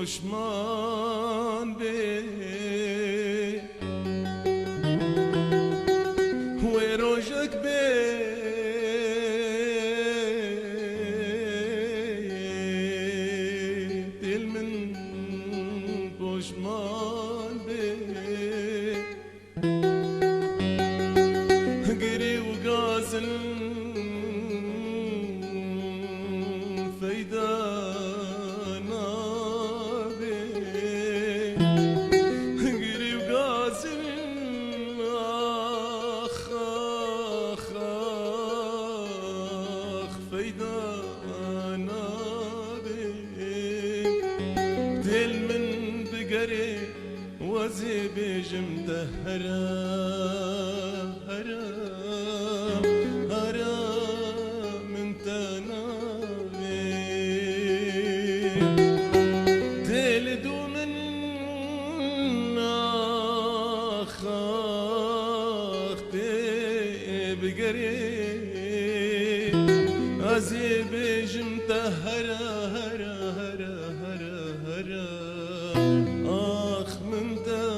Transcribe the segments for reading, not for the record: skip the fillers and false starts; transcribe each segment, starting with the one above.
پشمان به و روزک به دل من پشمان به گری و گازن فیدا دل من بقري وزي بيجم دهرا هرا هرا من تنامي دل دو من آخاخ بقري وزي بيجم دهرا هرا هرا هرا هرا آخ من تنابي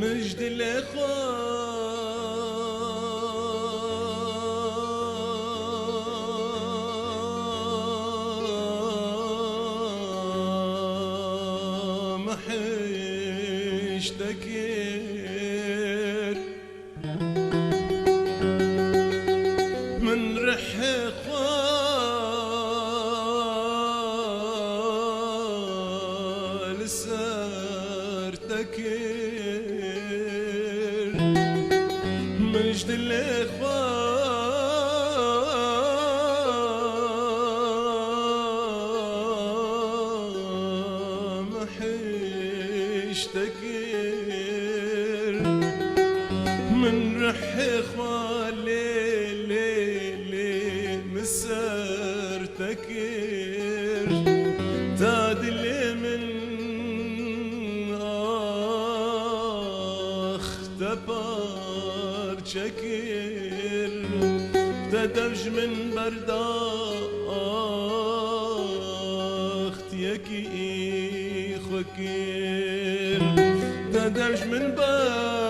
مجد الإخوة محشتكر من رح خوال سارتكر مجد الإخوة محشتكر من رح خوالي لي مسارتكر تادلي من آخ تبار شكر تدرج من برداخ تيكي خكر تدرج من برداخ